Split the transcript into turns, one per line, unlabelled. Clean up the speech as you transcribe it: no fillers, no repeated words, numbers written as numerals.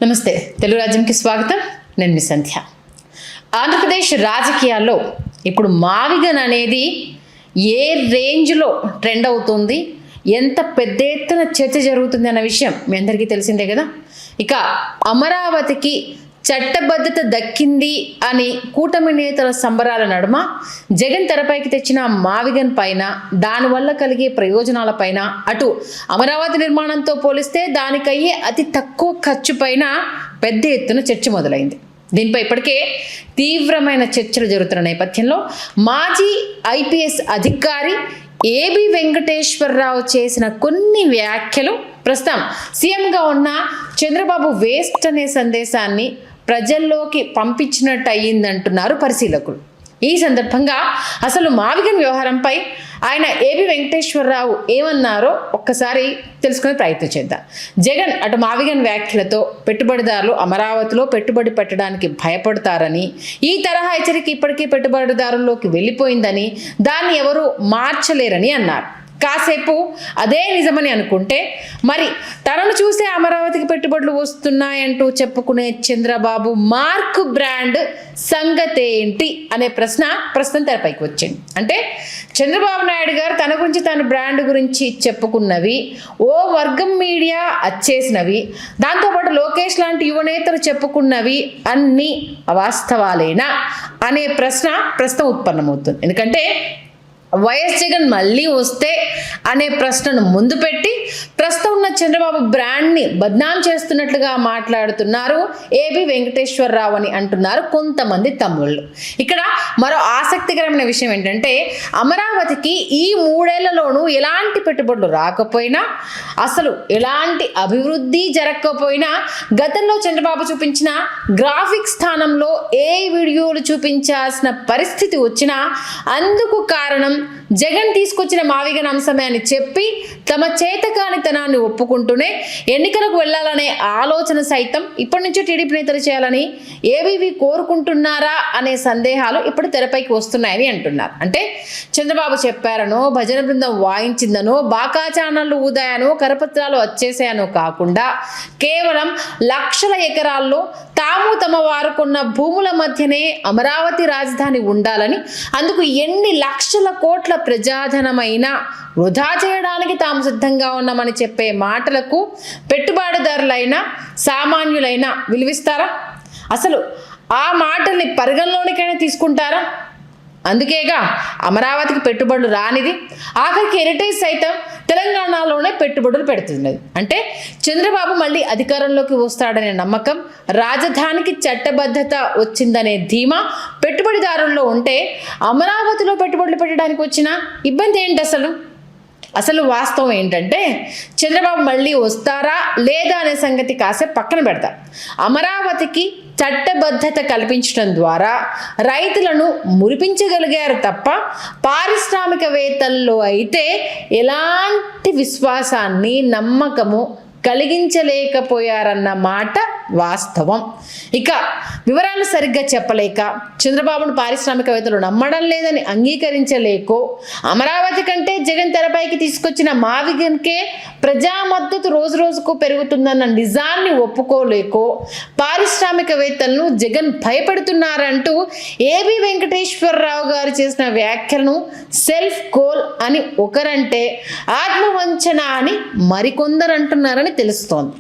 నమస్తే, తెలుగు రాజ్యంకి స్వాగతం. నేను మీ సంధ్య. ఆంధ్రప్రదేశ్ రాజకీయాల్లో ఇప్పుడు మావిగన్ అనేది ఏ రేంజ్లో ట్రెండ్ అవుతుంది, ఎంత పెద్ద ఎత్తున చర్చ జరుగుతుంది అన్న విషయం మీ అందరికీ తెలిసిందే కదా. ఇక అమరావతికి చట్టబద్ధత దక్కింది అని కూటమి నేతల సంబరాల నడుమ జగన్ తెరపైకి తెచ్చిన మావిగన్ పైన, దానివల్ల కలిగే ప్రయోజనాల పైన, అటు అమరావతి నిర్మాణంతో పోలిస్తే దానికయ్యే అతి తక్కువ ఖర్చు పైన పెద్ద ఎత్తున చర్చ మొదలైంది. దీనిపై ఇప్పటికే తీవ్రమైన చర్చలు జరుగుతున్న నేపథ్యంలో మాజీ ఐపీఎస్ అధికారి ఏబి వెంకటేశ్వరరావు చేసిన కొన్ని వ్యాఖ్యలు ప్రస్తుతం సీఎంగా ఉన్న చంద్రబాబు వేస్ట్ అనే సందేశాన్ని ప్రజల్లోకి పంపించినట్టు అయ్యిందంటున్నారు పరిశీలకులు. ఈ సందర్భంగా అసలు మావిగన్ వ్యవహారంపై ఆయన ఏబి వెంకటేశ్వరరావు ఏమన్నారో ఒక్కసారి తెలుసుకునే ప్రయత్నం చేద్దాం. జగన్ అటు మావిగన్ వ్యాఖ్యలతో పెట్టుబడిదారులు అమరావతిలో పెట్టుబడి పెట్టడానికి భయపడతారని, ఈ తరహా హెచ్చరిక ఇప్పటికీ పెట్టుబడిదారుల్లోకి వెళ్ళిపోయిందని, దాన్ని ఎవరు మార్చలేరని అన్నారు. కాసేపు అదే నిజమని అనుకుంటే మరి తనను చూసే అమరావతికి పెట్టుబడులు వస్తున్నాయంటూ చెప్పుకునే చంద్రబాబు మార్క్ బ్రాండ్ సంగతి ఏంటి అనే ప్రశ్న ప్రస్తుతం తెరపైకి వచ్చింది. అంటే చంద్రబాబు నాయుడు గారు తన గురించి, తన బ్రాండ్ గురించి చెప్పుకున్నవి ఓ వర్గం మీడియా అచ్చేసినవి, దాంతోపాటు లోకేష్ లాంటి యువనేతలు చెప్పుకున్నవి అన్నీ అవాస్తవాలేనా అనే ప్రశ్న ప్రస్తుతం ఉత్పన్నమవుతుంది. ఎందుకంటే వైఎస్ జగన్ మళ్ళీ వస్తే అనే ప్రశ్నను ముందు పెట్టి ప్రస్తుతం ఉన్న చంద్రబాబు బ్రాండ్ని బద్నాం చేస్తున్నట్లుగా మాట్లాడుతున్నారు ఏబి వెంకటేశ్వరరావు అని అంటున్నారు కొంతమంది తమ్ముళ్ళు. ఇక్కడ మరో ఆసక్తికరమైన విషయం ఏంటంటే అమరావతికి ఈ 3 ఏళ్లలోనూ ఎలాంటి పెట్టుబడులు రాకపోయినా, అసలు ఎలాంటి అభివృద్ధి జరగకపోయినా గతంలో చంద్రబాబు చూపించిన గ్రాఫిక్ స్థానంలో ఏ వీడియోలు చూపించాల్సిన పరిస్థితి వచ్చినా అందుకు కారణం జగన్ తీసుకొచ్చిన మావిగన్ అంశమే అని చెప్పి తమ చేతకానితనాన్ని ఒప్పుకుంటూనే ఎన్నికలకు వెళ్లాలనే ఆలోచన సైతం ఇప్పటి నుంచే టీడీపీ నేతలు చేయాలని ఏబీవీ కోరుకుంటున్నారా అనే సందేహాలు ఇప్పుడు తెరపైకి వస్తున్నాయని అంటున్నారు. అంటే చంద్రబాబు చెప్పారనో, భజన బృందం వాయించిందనో, బాకా ఛానళ్లు ఊదాయనో, కరపత్రాలు వచ్చేసాయనో కాకుండా కేవలం లక్షల ఎకరాల్లో తాము తమ వారుకున్న భూముల మధ్యనే అమరావతి రాజధాని ఉండాలని, అందుకు ఎన్ని లక్షల కోట్ల ప్రజాధనమైన వృధా చేయడానికి తాము సిద్ధంగా ఉన్నామని చెప్పే మాటలకు పెట్టుబడిదారులైనా సామాన్యులైనా విలువిస్తారా? అసలు ఆ మాటల్ని పరిగణలోనికైనా తీసుకుంటారా? అందుకేగా అమరావతికి పెట్టుబడులు రానిది, ఆఖరికి హెరిటేజ్ సైతం తెలంగాణలోనే పెట్టుబడులు పెడుతున్నది. అంటే చంద్రబాబు మళ్ళీ అధికారంలోకి వస్తాడనే నమ్మకం, రాజధానికి చట్టబద్ధత వచ్చిందనే ధీమా పెట్టుబడిదారుల్లో ఉంటే అమరావతిలో పెట్టుబడులు పెట్టడానికి వచ్చిన ఇబ్బంది ఏంటి? అసలు వాస్తవం ఏంటంటే చంద్రబాబు మళ్ళీ వస్తారా లేదా అనే సంగతి కాసేపు పక్కన పెడతాం. అమరావతికి చట్టబద్ధత కల్పించడం ద్వారా రైతులను మురిపించగలిగారు తప్ప పారిశ్రామికవేత్తల్లో అయితే ఎలాంటి విశ్వాసాన్ని, నమ్మకము కలిగించలేకపోయారన్న మాట వాస్తవం. ఇక వివరాలు సరిగ్గా చెప్పలేక, చంద్రబాబును పారిశ్రామికవేత్తలు నమ్మడం లేదని అంగీకరించలేకో, అమరావతి కంటే జగన్ తెరపైకి తీసుకొచ్చిన మావిగన్కే ప్రజా మద్దతు రోజు రోజుకు పెరుగుతుందన్న నిజాన్ని ఒప్పుకోలేకో పారిశ్రామికవేత్తలను జగన్ భయపెడుతున్నారంటూ ఏబి వెంకటేశ్వరరావు గారు చేసిన వ్యాఖ్యలను సెల్ఫ్ గోల్ అని ఒకరంటే, ఆత్మవంచన అని మరికొందరు అంటున్నారని తెలుస్తోంది.